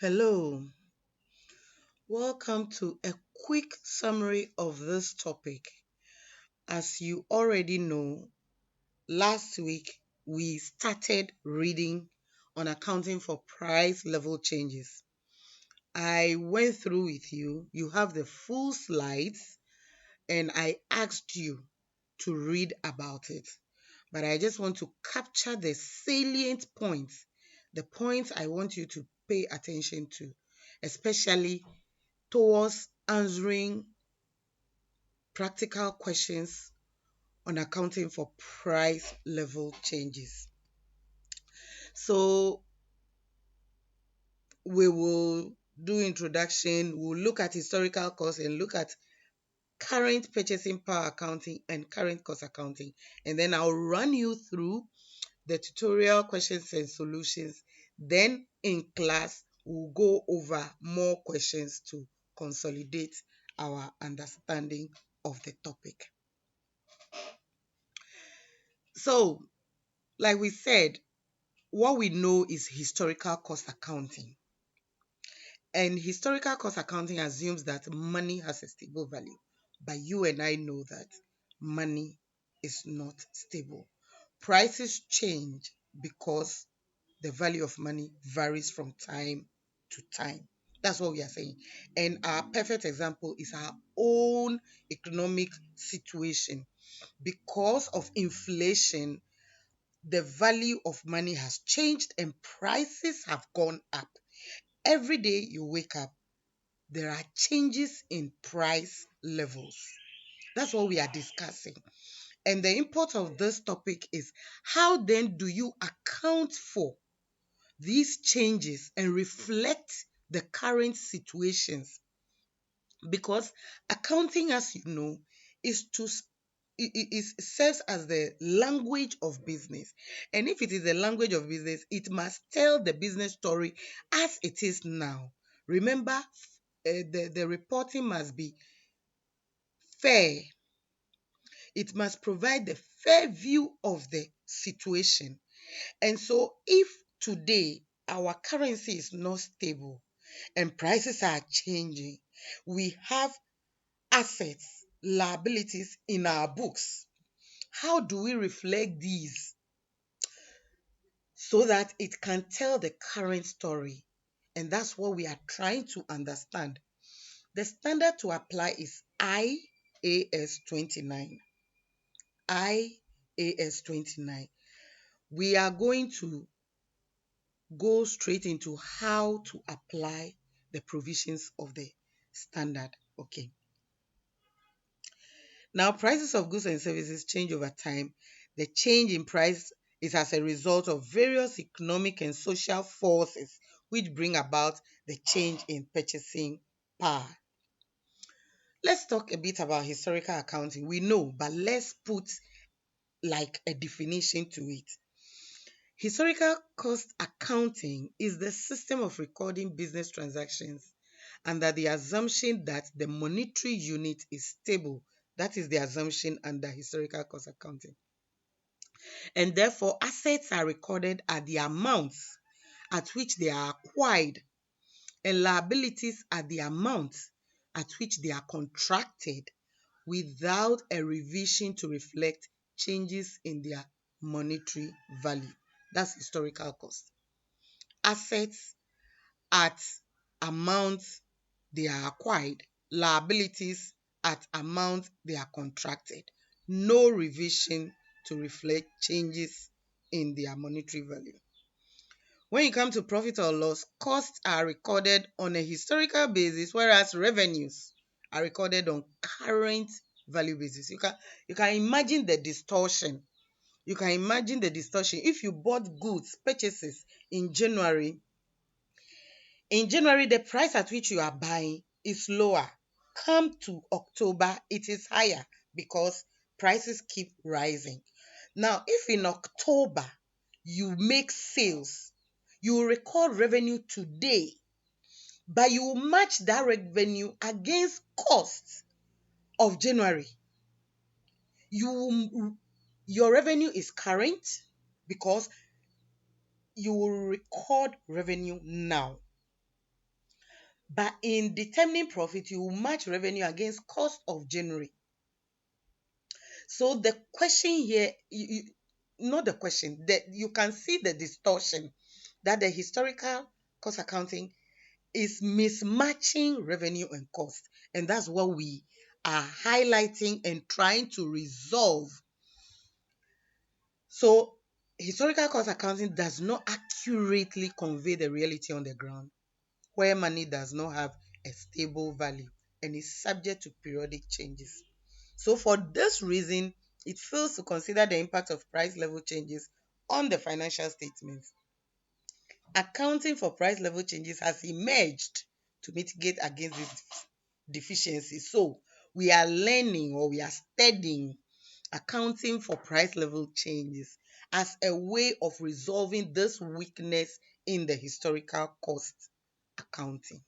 Hello, welcome to a quick summary of this topic. As you already know, last week we started reading on accounting for price level changes. I went through with you, you have the full slides, and I asked you to read about it. But I just want to capture the salient points, the points I want you to pay attention to, especially towards answering practical questions on accounting for price level changes. So we will do introduction, we'll look at historical costs and look at current purchasing power accounting and current cost accounting. And then I'll run you through the tutorial questions and solutions. Then in class, we'll go over more questions to consolidate our understanding of the topic. So, like we said, what we know is historical cost accounting. And historical cost accounting assumes that money has a stable value. But you and I know that money is not stable. Prices change because the value of money varies from time to time. That's what we are saying. And our perfect example is our own economic situation. Because of inflation, the value of money has changed and prices have gone up. Every day you wake up, there are changes in price levels. That's what we are discussing. And the import of this topic is how then do you account for these changes and reflect the current situations? Because accounting, as you know, is to it serves as the language of business. And if it is the language of business, it must tell the business story as it is now. Remember, the reporting must be fair. It must provide the fair view of the situation. And so, if today our currency is not stable and prices are changing, we have assets, liabilities in our books. How do we reflect these so that it can tell the current story? And that's what we are trying to understand. The standard to apply is IAS 29. IAS 29. We are going to go straight into how to apply the provisions of the standard. Okay. Now, prices of goods and services change over time. The change in price is as a result of various economic and social forces which bring about the change in purchasing power. Let's talk a bit about historical accounting. We know, but let's put like a definition to it. Historical cost accounting is the system of recording business transactions under the assumption that the monetary unit is stable. That is the assumption under historical cost accounting. And therefore, assets are recorded at the amounts at which they are acquired, and liabilities at the amounts at which they are contracted without a revision to reflect changes in their monetary value. That's historical cost. Assets at amounts they are acquired, liabilities at amount they are contracted. No revision to reflect changes in their monetary value. When you come to profit or loss, costs are recorded on a historical basis, whereas revenues are recorded on current value basis. You can imagine the distortion. You can imagine the distortion. If you bought goods, purchases in January, the price at which you are buying is lower. Come to October, it is higher because prices keep rising. Now, if in October you make sales, you will record revenue today, but you will match that revenue against costs of January. Your revenue is current because you will record revenue now. But in determining profit, you will match revenue against cost of January. So the question here, not the question, that you can see the distortion that the historical cost accounting is mismatching revenue and cost. And that's what we are highlighting and trying to resolve. So historical cost accounting does not accurately convey the reality on the ground, where money does not have a stable value and is subject to periodic changes. So for this reason, it fails to consider the impact of price level changes on the financial statements. Accounting for price level changes has emerged to mitigate against these deficiencies. So we are learning, or we are studying accounting for price level changes as a way of resolving this weakness in the historical cost accounting.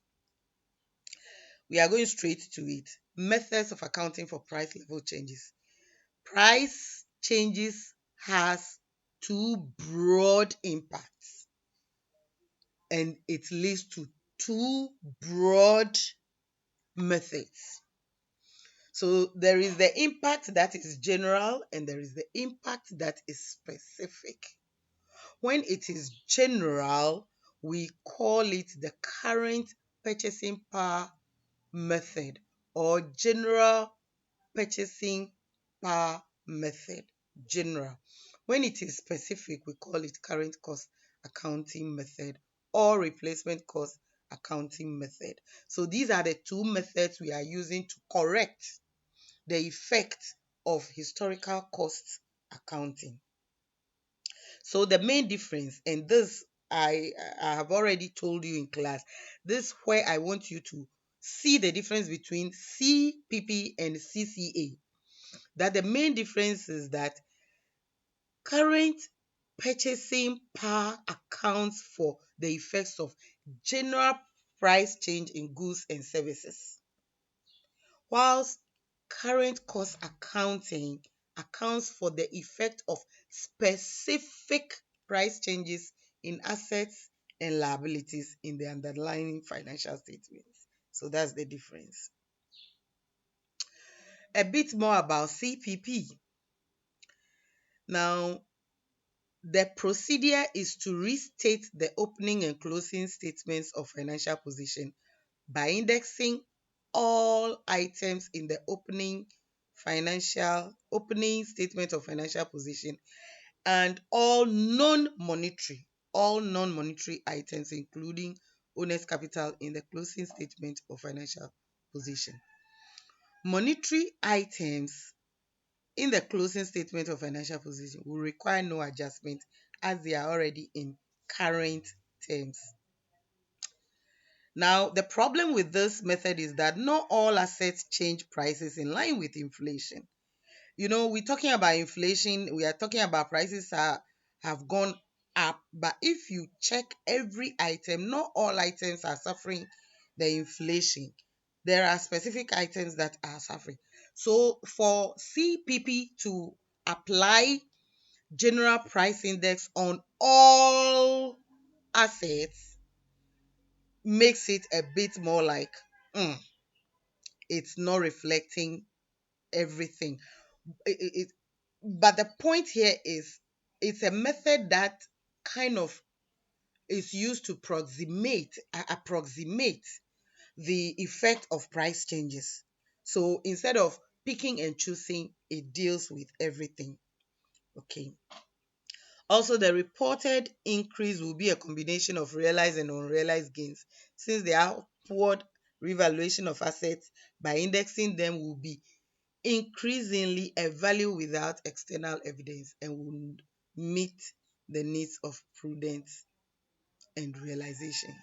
We are going straight to it. Methods of accounting for price level changes. Price changes has two broad impacts, and it leads to two broad methods. So there is the impact that is general and there is the impact that is specific. When it is general, we call it the current purchasing power method, or general purchasing power method. General. When it is specific, we call it current cost accounting method or replacement cost accounting method. So these are the two methods we are using to correct the effect of historical cost accounting. So the main difference, and this I have already told you in class, this is where I want you to see the difference between CPP and CCA. That the main difference is that current purchasing power accounts for the effects of general price change in goods and services, whilst current cost accounting accounts for the effect of specific price changes in assets and liabilities in the underlying financial statements. So that's the difference. A bit more about CPP. Now, the procedure is to restate the opening and closing statements of financial position by indexing all items in the opening statement of financial position and all non-monetary items including owner's capital in the closing statement of financial position. Monetary items in the closing statement of financial position will require no adjustment as they are already in current terms. Now, the problem with this method is that not all assets change prices in line with inflation. We're talking about inflation, we are talking about prices have gone up, but if you check every item, not all items are suffering the inflation. There are specific items that are suffering. So for CPP to apply general price index on all assets makes it a bit more like it's not reflecting everything. But the point here is it's a method that kind of is used to approximate the effect of price changes. So instead of picking and choosing, it deals with everything. Okay. Also, the reported increase will be a combination of realized and unrealized gains, since the upward revaluation of assets by indexing them will be increasingly a value without external evidence and will meet the needs of prudence and realization.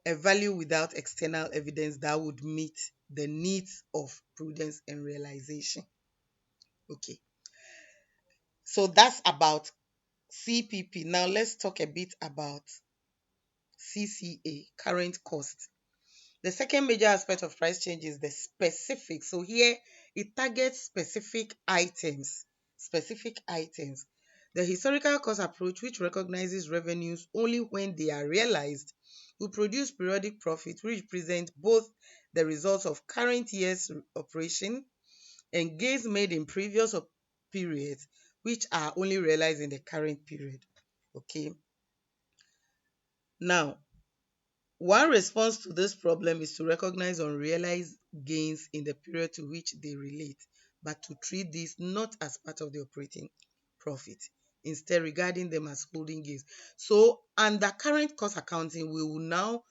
A value without external evidence that would meet the needs of prudence and realization. Okay, so that's about CPP. Now let's talk a bit about CCA, current cost. The second major aspect of price change is the specific. So here it targets specific items. Specific items. The historical cost approach, which recognizes revenues only when they are realized, will produce periodic profit, which represent both the results of current year's operation and gains made in previous periods, which are only realized in the current period. Okay. Now, one response to this problem is to recognize unrealized gains in the period to which they relate, but to treat these not as part of the operating profit, instead regarding them as holding gains. So, under current cost accounting, we will now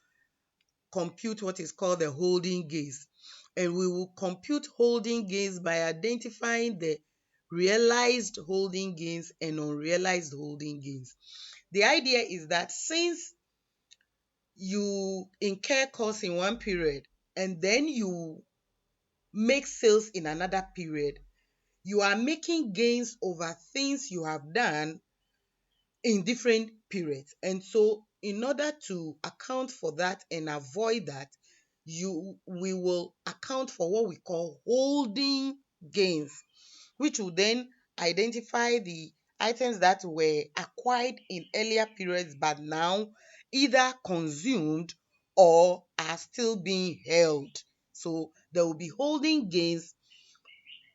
compute what is called the holding gains. And we will compute holding gains by identifying the realized holding gains and unrealized holding gains. The idea is that since you incur costs in one period and then you make sales in another period, you are making gains over things you have done in different periods. And so, in order to account for that and avoid that, we will account for what we call holding gains, which will then identify the items that were acquired in earlier periods but now either consumed or are still being held. So there will be holding gains,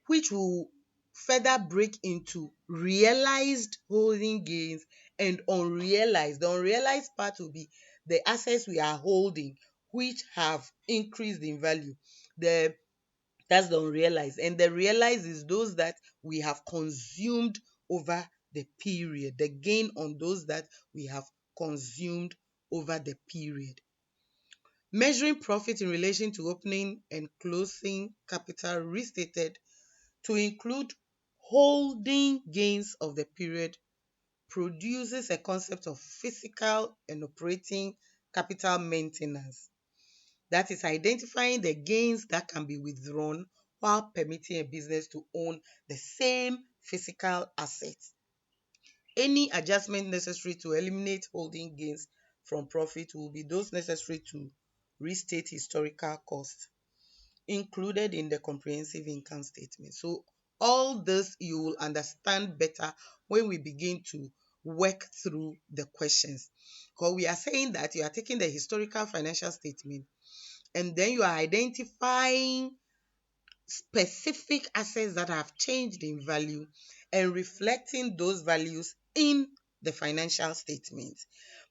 which will further break into realized holding gains and unrealized. The unrealized part will be the assets we are holding, which have increased in value. The That's the unrealized. And the realized is those that we have consumed over the period, the gain on those that we have consumed over the period. Measuring profit in relation to opening and closing capital restated to include holding gains of the period produces a concept of physical and operating capital maintenance. That is identifying the gains that can be withdrawn while permitting a business to own the same physical assets. Any adjustment necessary to eliminate holding gains from profit will be those necessary to restate historical costs included in the comprehensive income statement. So all this you will understand better when we begin to work through the questions. Because we are saying that you are taking the historical financial statement and then you are identifying specific assets that have changed in value and reflecting those values in the financial statement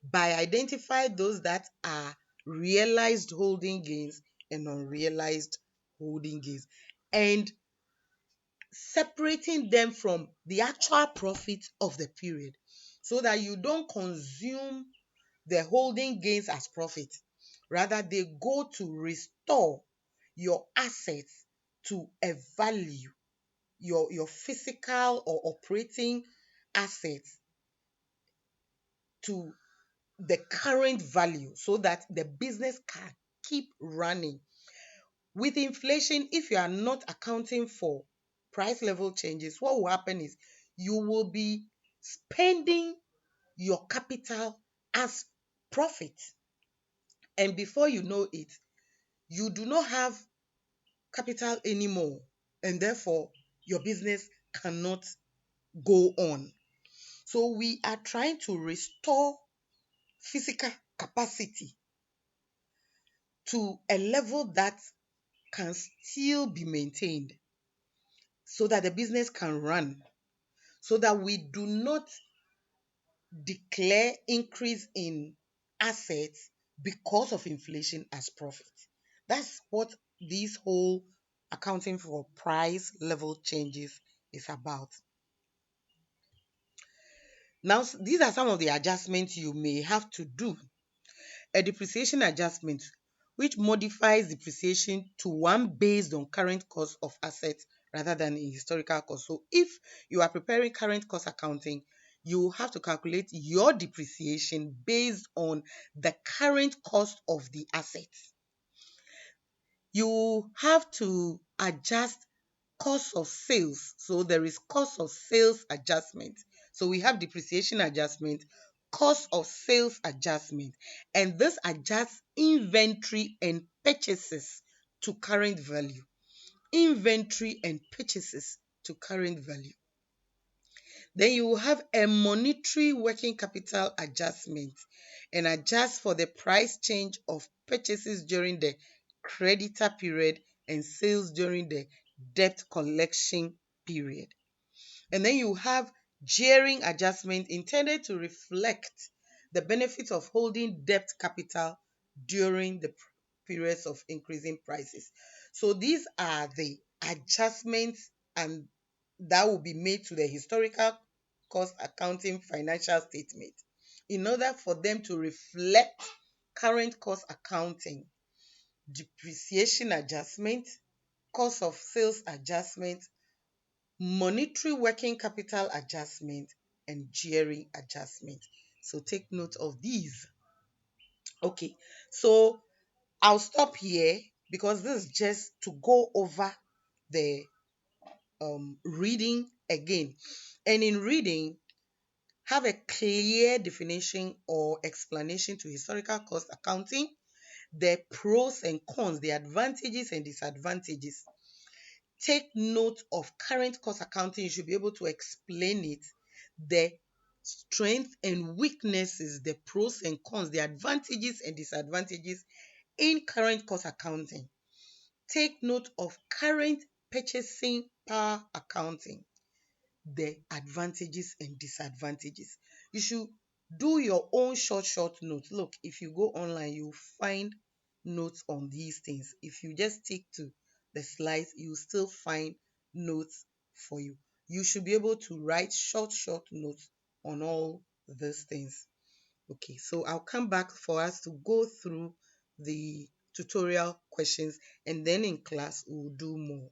by identifying those that are realized holding gains and unrealized holding gains and separating them from the actual profit of the period so that you don't consume the holding gains as profit. Rather, they go to restore your assets to a value, your physical or operating assets to the current value so that the business can keep running. With inflation, if you are not accounting for price level changes, what will happen is you will be spending your capital as profit. And before you know it, you do not have capital anymore. And therefore, your business cannot go on. So we are trying to restore physical capacity to a level that can still be maintained so that the business can run, so that we do not declare increase in assets because of inflation as profit. That's what this whole accounting for price level changes is about. Now, these are some of the adjustments you may have to do. A depreciation adjustment, which modifies depreciation to one based on current cost of assets rather than in historical cost. So if you are preparing current cost accounting, you have to calculate your depreciation based on the current cost of the assets. You have to adjust cost of sales. So there is cost of sales adjustment. So we have depreciation adjustment, cost of sales adjustment, and this adjusts inventory and purchases to current value. Inventory and purchases to current value. Then you will have a monetary working capital adjustment and adjust for the price change of purchases during the creditor period and sales during the debt collection period. And then you have gearing adjustment intended to reflect the benefits of holding debt capital during the periods of increasing prices. So these are the adjustments and that will be made to the historical cost accounting financial statement in order for them to reflect current cost accounting, depreciation adjustment, cost of sales adjustment, monetary working capital adjustment, and gearing adjustment. So take note of these. Okay, so I'll stop here because this is just to go over the reading again. And in reading, have a clear definition or explanation to historical cost accounting, the pros and cons, the advantages and disadvantages. Take note of current cost accounting. You should be able to explain it, the strength and weaknesses, the pros and cons, the advantages and disadvantages in current cost accounting. Take note of current purchasing power accounting, the advantages and disadvantages. You should do your own short notes. Look, if you go online, you'll find notes on these things. If you just stick to the slides, you'll still find notes for you. You should be able to write short notes on all these things. Okay, so I'll come back for us to go through the tutorial questions and then in class we'll do more.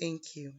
Thank you.